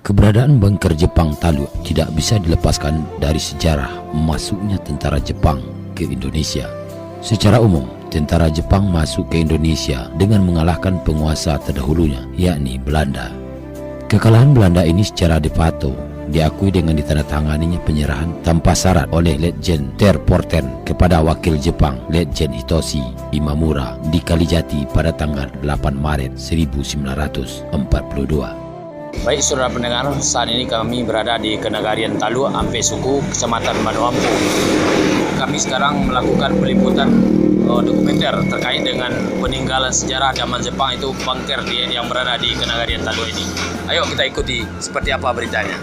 Keberadaan bunker Jepang Taluk tidak bisa dilepaskan dari sejarah masuknya tentara Jepang ke Indonesia. Secara umum, tentara Jepang masuk ke Indonesia dengan mengalahkan penguasa terdahulunya, yakni Belanda. Kekalahan Belanda ini secara de facto diakui dengan ditandatanganinya penyerahan tanpa syarat oleh Letjen Ter Porten kepada wakil Jepang Letjen Hitoshi Imamura di Kalijati pada tanggal 8 Maret 1942. Baik saudara pendengar, saat ini kami berada di Kenegarian Taluk, Ampe Suku, Kecamatan Banu Hampu. Kami sekarang melakukan peliputan dokumenter terkait dengan peninggalan sejarah zaman Jepang, itu bunker yang berada di Kenegarian Taluk ini. Ayo kita ikuti seperti apa beritanya.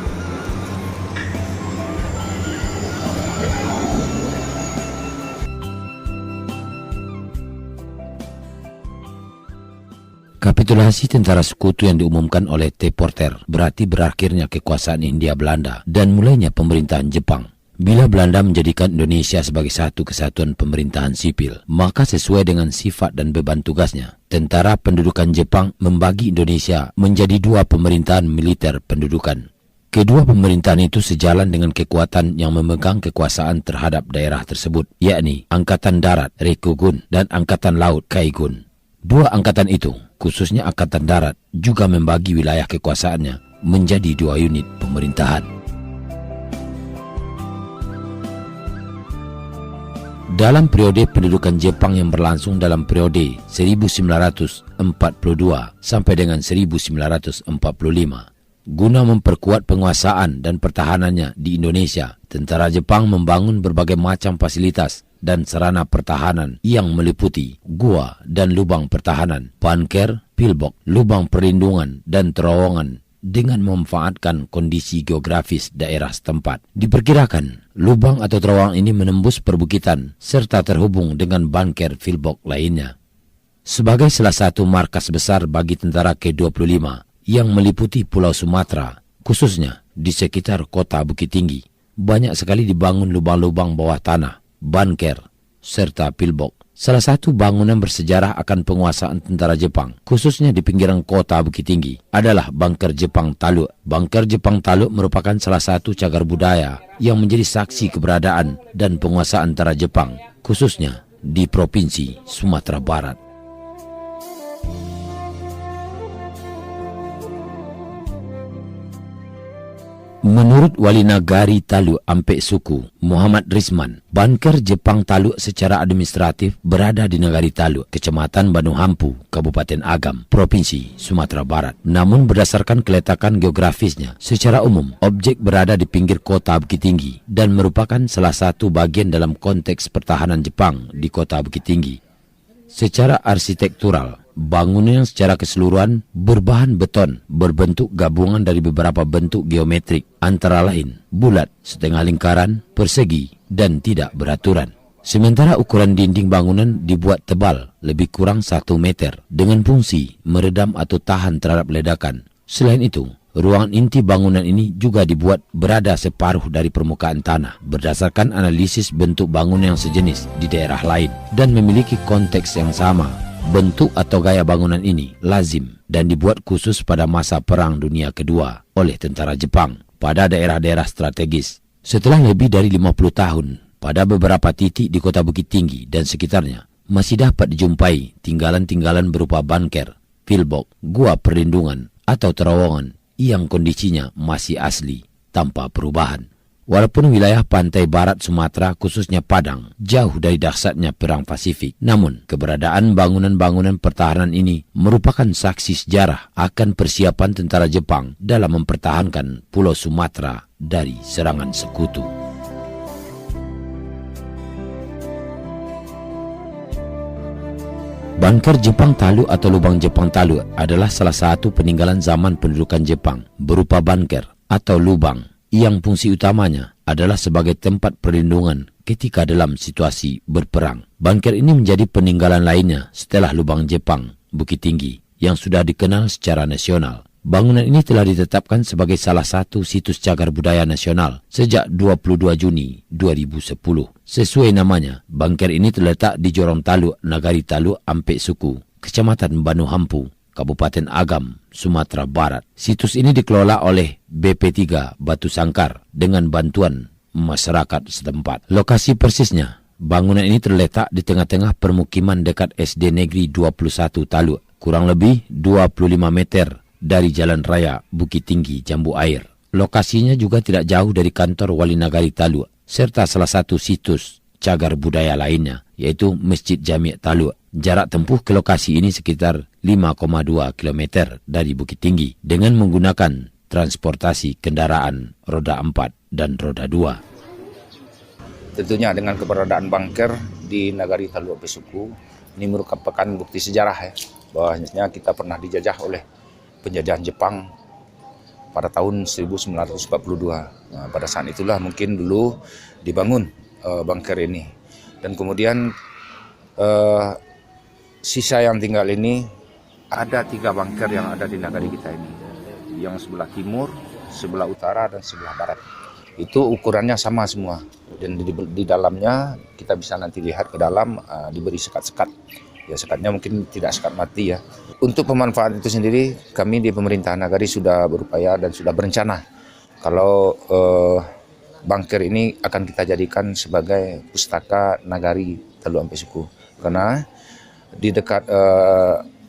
Kapitulasi tentara sekutu yang diumumkan oleh T. Porter berarti berakhirnya kekuasaan Hindia Belanda dan mulainya pemerintahan Jepang. Bila Belanda menjadikan Indonesia sebagai satu kesatuan pemerintahan sipil, maka sesuai dengan sifat dan beban tugasnya, tentara pendudukan Jepang membagi Indonesia menjadi dua pemerintahan militer pendudukan. Kedua pemerintahan itu sejalan dengan kekuatan yang memegang kekuasaan terhadap daerah tersebut, yakni Angkatan Darat Rikugun dan Angkatan Laut Kaigun. Dua angkatan itu, khususnya Angkatan Darat, juga membagi wilayah kekuasaannya menjadi dua unit pemerintahan. Dalam periode pendudukan Jepang yang berlangsung dalam periode 1942 sampai dengan 1945, guna memperkuat penguasaan dan pertahanannya di Indonesia, tentara Jepang membangun berbagai macam fasilitas dan sarana pertahanan yang meliputi gua dan lubang pertahanan, bunker, pillbox, lubang perlindungan, dan terowongan dengan memanfaatkan kondisi geografis daerah setempat. Diperkirakan, lubang atau terowongan ini menembus perbukitan serta terhubung dengan bunker pillbox lainnya. Sebagai salah satu markas besar bagi tentara ke-25 yang meliputi Pulau Sumatera, khususnya di sekitar kota Bukit Tinggi, banyak sekali dibangun lubang-lubang bawah tanah, bunker, serta pillbox. Salah satu bangunan bersejarah akan penguasaan tentara Jepang, khususnya di pinggiran kota Bukit Tinggi, adalah bunker Jepang Taluk. Bunker Jepang Taluk merupakan salah satu cagar budaya yang menjadi saksi keberadaan dan penguasaan tentara Jepang, khususnya di Provinsi Sumatera Barat. Menurut Wali Nagari Taluk Ampe Suku, Muhammad Rizman, bunker Jepang Taluk secara administratif berada di Nagari Taluk, Kecamatan Banu Hampu, Kabupaten Agam, Provinsi Sumatera Barat. Namun berdasarkan keletakan geografisnya, secara umum objek berada di pinggir kota Bukit Tinggi dan merupakan salah satu bagian dalam konteks pertahanan Jepang di kota Bukit Tinggi. Secara arsitektural, bangunan secara keseluruhan berbahan beton berbentuk gabungan dari beberapa bentuk geometrik, antara lain bulat, setengah lingkaran, persegi, dan tidak beraturan. Sementara ukuran dinding bangunan dibuat tebal lebih kurang 1 meter dengan fungsi meredam atau tahan terhadap ledakan. Selain itu, ruangan inti bangunan ini juga dibuat berada separuh dari permukaan tanah berdasarkan analisis bentuk bangunan yang sejenis di daerah lain dan memiliki konteks yang sama. Bentuk atau gaya bangunan ini lazim dan dibuat khusus pada masa Perang Dunia Kedua oleh tentara Jepang pada daerah-daerah strategis. Setelah lebih dari 50 tahun, pada beberapa titik di kota Bukit Tinggi dan sekitarnya masih dapat dijumpai tinggalan-tinggalan berupa bunker, pillbox, gua perlindungan, atau terowongan yang kondisinya masih asli tanpa perubahan. Walaupun wilayah pantai barat Sumatera khususnya Padang jauh dari dahsyatnya Perang Pasifik, namun keberadaan bangunan-bangunan pertahanan ini merupakan saksi sejarah akan persiapan tentara Jepang dalam mempertahankan Pulau Sumatera dari serangan sekutu. Bunker Jepang Taluk atau lubang Jepang Taluk adalah salah satu peninggalan zaman pendudukan Jepang berupa bunker atau lubang yang fungsi utamanya adalah sebagai tempat perlindungan ketika dalam situasi berperang. Bunker ini menjadi peninggalan lainnya setelah lubang Jepang Bukit Tinggi yang sudah dikenal secara nasional. Bangunan ini telah ditetapkan sebagai salah satu situs cagar budaya nasional sejak 22 Juni 2010. Sesuai namanya, bunker ini terletak di Jorong Taluk, Nagari Taluk, Ampe Suku, Kecamatan Banu Hampu, Kabupaten Agam, Sumatera Barat. Situs ini dikelola oleh BP3 Batu Sangkar dengan bantuan masyarakat setempat. Lokasi persisnya, bangunan ini terletak di tengah-tengah permukiman dekat SD Negeri 21 Taluk, kurang lebih 25 meter dari Jalan Raya Bukit Tinggi Jambu Air. Lokasinya juga tidak jauh dari kantor Wali Nagari Taluk, serta salah satu situs cagar budaya lainnya, yaitu Masjid Jami' Taluk. Jarak tempuh ke lokasi ini sekitar 5,2 km dari Bukit Tinggi dengan menggunakan transportasi kendaraan roda 4 dan roda 2. Tentunya dengan keberadaan bunker di Nagari Taluk Ampe Suku, ini merupakan bukti sejarah ya, bahwasanya kita pernah dijajah oleh penjajahan Jepang pada tahun 1942. Nah, pada saat itulah mungkin dulu dibangun bunker ini. Dan kemudian sisa yang tinggal ini ada 3 bunker yang ada di nagari kita ini. Yang sebelah timur, sebelah utara, dan sebelah barat. Itu ukurannya sama semua. Dan di dalamnya kita bisa nanti lihat ke dalam diberi sekat-sekat. Ya sekatnya mungkin tidak sekat mati ya. Untuk pemanfaatan itu sendiri kami di pemerintahan nagari sudah berupaya dan sudah berencana kalau bunker ini akan kita jadikan sebagai pustaka nagari Taluk Ampe Suku. Karena di dekat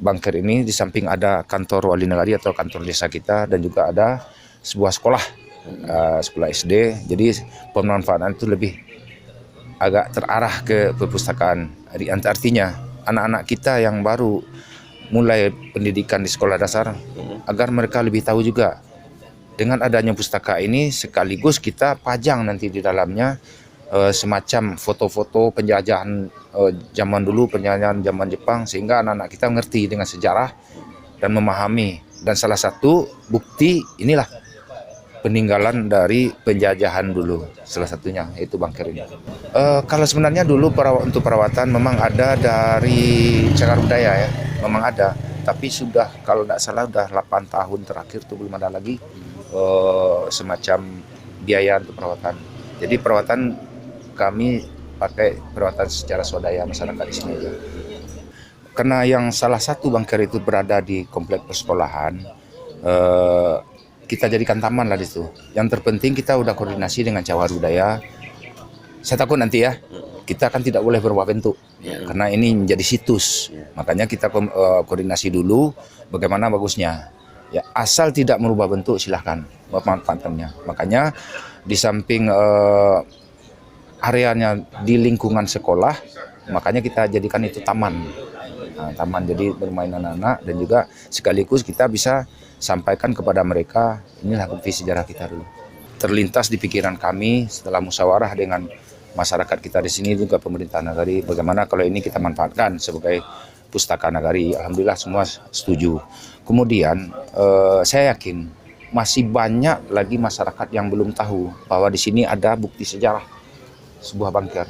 bunker ini di samping ada kantor wali nagari atau kantor desa kita, dan juga ada sebuah sekolah, sekolah SD. Jadi pemanfaatan itu lebih agak terarah ke perpustakaan. Artinya anak-anak kita yang baru mulai pendidikan di sekolah dasar, agar mereka lebih tahu juga. Dengan adanya pustaka ini sekaligus kita pajang nanti di dalamnya semacam foto-foto penjajahan zaman dulu, penjajahan zaman Jepang, sehingga anak-anak kita mengerti dengan sejarah dan memahami. Dan salah satu bukti inilah peninggalan dari penjajahan dulu, salah satunya yaitu bunker ini. Kalau sebenarnya dulu untuk perawatan memang ada dari cagar budaya ya, memang ada. Tapi sudah kalau tidak salah sudah 8 tahun terakhir tuh belum ada lagi semacam biaya untuk perawatan. Jadi perawatan kami pakai perawatan secara swadaya masyarakat di sini aja. Karena yang salah satu bunker itu berada di komplek persekolahan, kita jadikan taman lah di situ. Yang terpenting kita udah koordinasi dengan cagar budaya. Saya takut nanti ya, kita kan tidak boleh berubah bentuk, karena ini menjadi situs. Makanya kita koordinasi dulu bagaimana bagusnya. Ya, asal tidak merubah bentuk silahkan pemanfaatannya. Makanya di samping areanya di lingkungan sekolah, makanya kita jadikan itu taman. Nah, taman jadi bermain anak-anak, dan juga sekaligus kita bisa sampaikan kepada mereka inilah bukti sejarah kita dulu. Terlintas di pikiran kami setelah musyawarah dengan masyarakat kita di sini juga pemerintah nagari, bagaimana kalau ini kita manfaatkan sebagai pustaka nagari. Alhamdulillah semua setuju. Kemudian saya yakin masih banyak lagi masyarakat yang belum tahu bahwa di sini ada bukti sejarah sebuah bunker.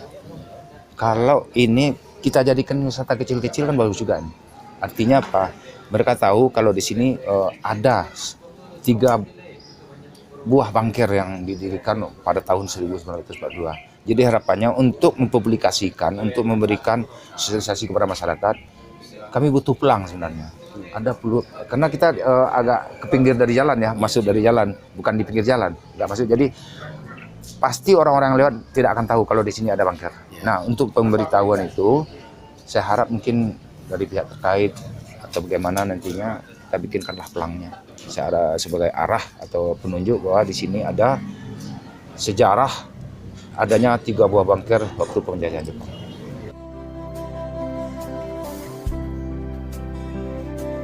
Kalau ini kita jadikan wisata kecil-kecil kan bagus juga nih. Artinya apa? Mereka tahu kalau di sini ada 3 buah bunker yang didirikan pada tahun 1942. Jadi harapannya untuk mempublikasikan, untuk memberikan sosialisasi kepada masyarakat, kami butuh pelang sebenarnya. Ada perlu, karena kita agak ke pinggir dari jalan ya, masuk dari jalan, bukan di pinggir jalan, nggak masuk. Jadi pasti orang-orang yang lewat tidak akan tahu kalau di sini ada bunker. Nah, untuk pemberitahuan itu, saya harap mungkin dari pihak terkait atau bagaimana nantinya kita bikinkanlah pelangnya sebagai arah atau penunjuk bahwa di sini ada sejarah adanya 3 buah bunker waktu penjajahan Jepang.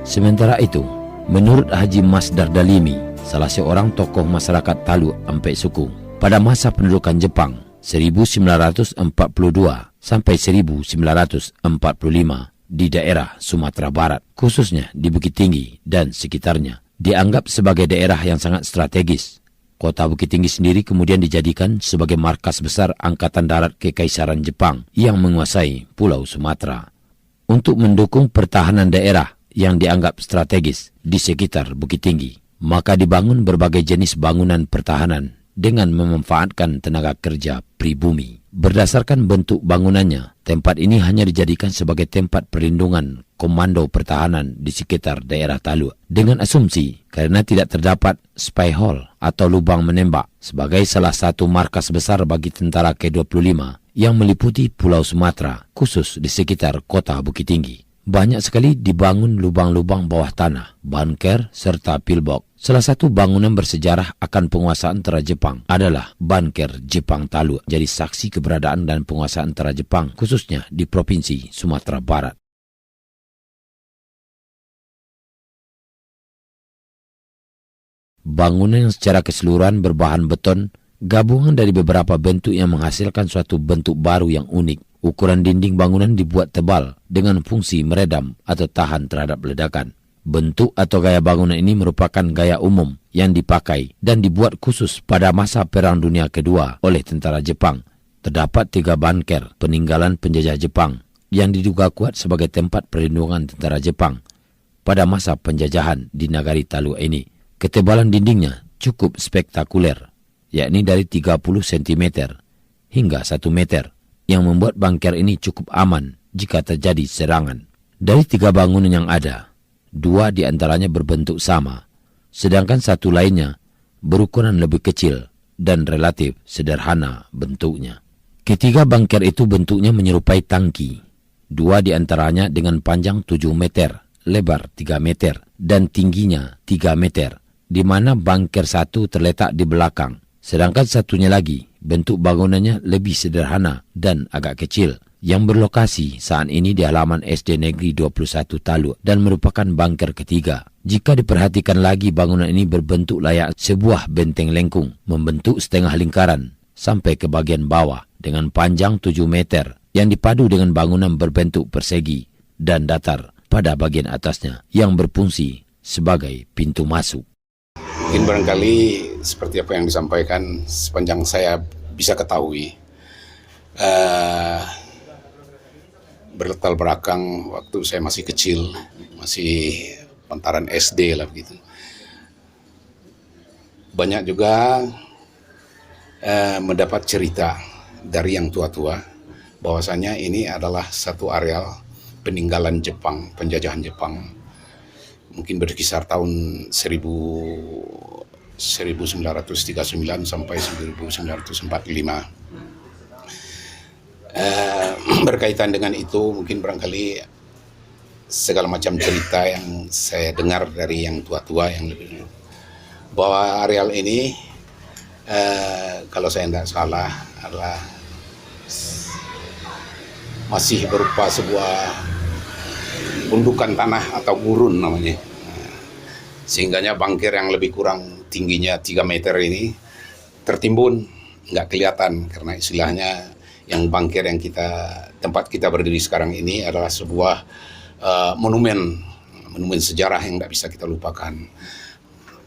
Sementara itu, menurut Haji Masdar Dalimi, salah seorang tokoh masyarakat Taluk Ampe Suku, pada masa pendudukan Jepang 1942 sampai 1945 di daerah Sumatera Barat, khususnya di Bukit Tinggi dan sekitarnya, dianggap sebagai daerah yang sangat strategis. Kota Bukit Tinggi sendiri kemudian dijadikan sebagai markas besar Angkatan Darat Kekaisaran Jepang yang menguasai Pulau Sumatera. Untuk mendukung pertahanan daerah yang dianggap strategis di sekitar Bukit Tinggi, maka dibangun berbagai jenis bangunan pertahanan dengan memanfaatkan tenaga kerja pribumi. Berdasarkan bentuk bangunannya, tempat ini hanya dijadikan sebagai tempat perlindungan komando pertahanan di sekitar daerah Taluk dengan asumsi karena tidak terdapat spy hole atau lubang menembak sebagai salah satu markas besar bagi tentara Ke-25 yang meliputi Pulau Sumatera, khusus di sekitar kota Bukit Tinggi. Banyak sekali dibangun lubang-lubang bawah tanah, bunker serta pillbox. Salah satu bangunan bersejarah akan penguasaan tentara Jepang adalah bunker Jepang Taluk, jadi saksi keberadaan dan penguasaan tentara Jepang khususnya di Provinsi Sumatera Barat. Bangunan yang secara keseluruhan berbahan beton, gabungan dari beberapa bentuk yang menghasilkan suatu bentuk baru yang unik. Ukuran dinding bangunan dibuat tebal dengan fungsi meredam atau tahan terhadap ledakan. Bentuk atau gaya bangunan ini merupakan gaya umum yang dipakai dan dibuat khusus pada masa Perang Dunia Kedua oleh tentara Jepang. Terdapat 3 bunker peninggalan penjajah Jepang yang diduga kuat sebagai tempat perlindungan tentara Jepang pada masa penjajahan di Nagari Taluk ini. Ketebalan dindingnya cukup spektakuler, yakni dari 30 cm hingga 1 meter, yang membuat bunker ini cukup aman jika terjadi serangan. Dari 3 bangunan yang ada, 2 di antaranya berbentuk sama, sedangkan 1 lainnya berukuran lebih kecil dan relatif sederhana bentuknya. Ketiga bunker itu bentuknya menyerupai tangki, 2 di antaranya dengan panjang 7 meter, lebar 3 meter, dan tingginya 3 meter, di mana bunker 1 terletak di belakang, sedangkan satunya lagi bentuk bangunannya lebih sederhana dan agak kecil, yang berlokasi saat ini di halaman SD Negeri 21 Taluk dan merupakan bunker ketiga. Jika diperhatikan lagi, bangunan ini berbentuk layak sebuah benteng lengkung, membentuk setengah lingkaran sampai ke bagian bawah dengan panjang 7 meter yang dipadu dengan bangunan berbentuk persegi dan datar pada bagian atasnya yang berfungsi sebagai pintu masuk. Mungkin barangkali seperti apa yang disampaikan sepanjang saya bisa ketahui, berlatar belakang waktu saya masih kecil, masih pantaran SD lah begitu. Banyak juga mendapat cerita dari yang tua-tua bahwasanya ini adalah satu areal peninggalan Jepang, penjajahan Jepang. Mungkin berkisar tahun 1939 sampai 1945. Berkaitan dengan itu, mungkin barangkali segala macam cerita yang saya dengar dari yang tua-tua yang lebih dulu, bahwa areal ini kalau saya tidak salah adalah masih berupa sebuah gundukan tanah atau gurun namanya, sehingganya bunker yang lebih kurang tingginya 3 meter ini tertimbun, nggak kelihatan, karena istilahnya yang bunker yang tempat kita berdiri sekarang ini adalah sebuah monumen sejarah yang tidak bisa kita lupakan.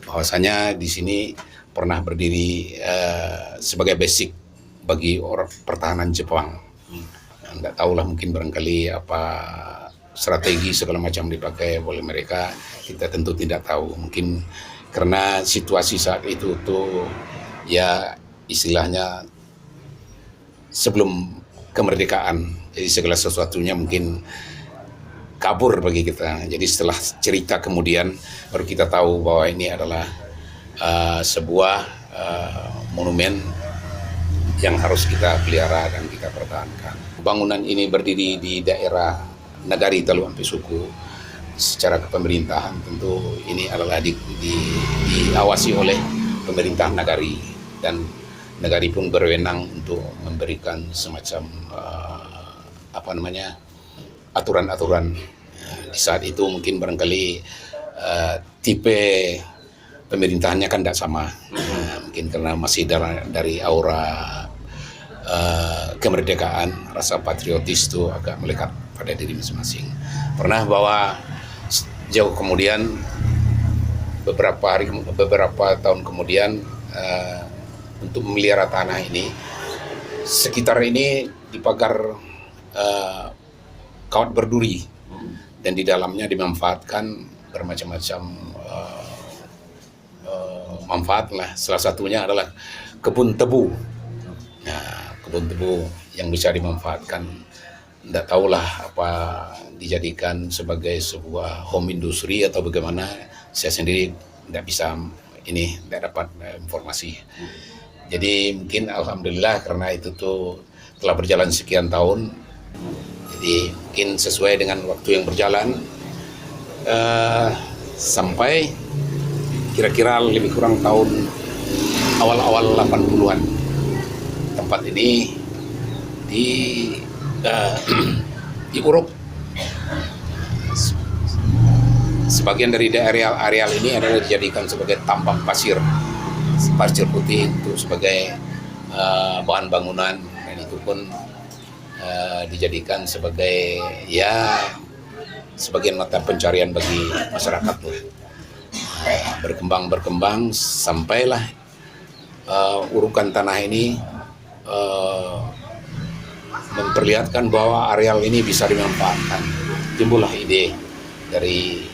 Bahwasanya di sini pernah berdiri sebagai basic bagi orang pertahanan Jepang. Tidak tahulah, mungkin barangkali apa strategi segala macam dipakai oleh mereka, kita tentu tidak tahu. Mungkin karena situasi saat itu tuh ya istilahnya sebelum kemerdekaan, jadi segala sesuatunya mungkin kabur bagi kita. Jadi setelah cerita kemudian baru kita tahu bahwa ini adalah sebuah monumen yang harus kita pelihara dan kita pertahankan. Bangunan ini berdiri di daerah Nagari Taluk Ampe Suku. Secara kepemerintahan tentu ini adalah diawasi oleh pemerintah Nagari, dan Nagari pun berwenang untuk memberikan semacam aturan-aturan. Di saat itu mungkin barangkali tipe pemerintahannya kan tidak sama, mungkin karena masih dari aura kemerdekaan, rasa patriotis itu agak melekat pada diri masing-masing. Pernah bahwa jauh kemudian beberapa tahun kemudian untuk memelihara tanah ini, sekitar ini dipagar kawat berduri, dan di dalamnya dimanfaatkan bermacam-macam manfaat lah. Salah satunya adalah kebun tebu. Nah, kebun tebu yang bisa dimanfaatkan tidak tahulah apa dijadikan sebagai sebuah home industry atau bagaimana. Saya sendiri tidak bisa tidak dapat informasi. Jadi mungkin alhamdulillah karena itu tuh telah berjalan sekian tahun. Jadi mungkin sesuai dengan waktu yang berjalan sampai kira-kira lebih kurang tahun awal-awal 80-an. Tempat ini diuruk. Sebagian dari areal ini adalah dijadikan sebagai tambang pasir putih untuk sebagai bahan bangunan, dan itu pun dijadikan sebagai sebagian mata pencarian bagi masyarakat. Berkembang sampailah urukan tanah ini memperlihatkan bahwa areal ini bisa dimanfaatkan. Timbullah ide dari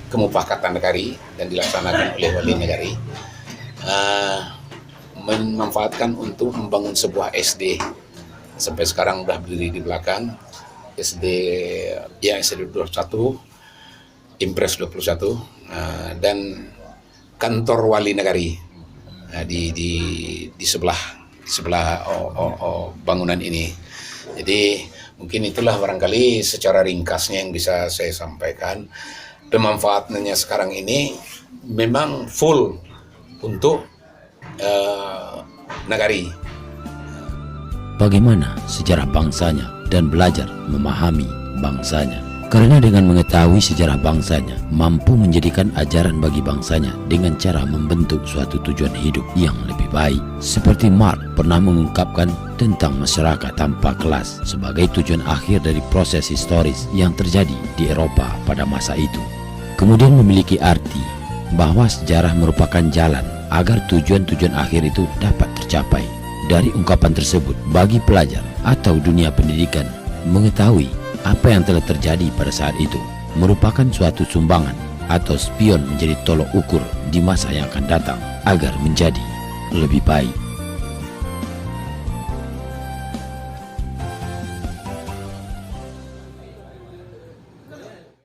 kemufakatan negari dan dilaksanakan oleh wali negari, memanfaatkan untuk membangun sebuah SD. Sampai sekarang sudah berdiri di belakang SD 21, Impres 21, dan kantor wali negari di sebelah bangunan ini. Jadi mungkin itulah barangkali secara ringkasnya yang bisa saya sampaikan. Pemanfaatannya sekarang ini memang full untuk nagari. Bagaimana sejarah bangsanya dan belajar memahami bangsanya. Karena dengan mengetahui sejarah bangsanya, mampu menjadikan ajaran bagi bangsanya dengan cara membentuk suatu tujuan hidup yang lebih baik. Seperti Marx pernah mengungkapkan tentang masyarakat tanpa kelas sebagai tujuan akhir dari proses historis yang terjadi di Eropa pada masa itu. Kemudian memiliki arti bahwa sejarah merupakan jalan agar tujuan-tujuan akhir itu dapat tercapai. Dari ungkapan tersebut, bagi pelajar atau dunia pendidikan mengetahui apa yang telah terjadi pada saat itu merupakan suatu sumbangan atau spion menjadi tolok ukur di masa yang akan datang agar menjadi lebih baik.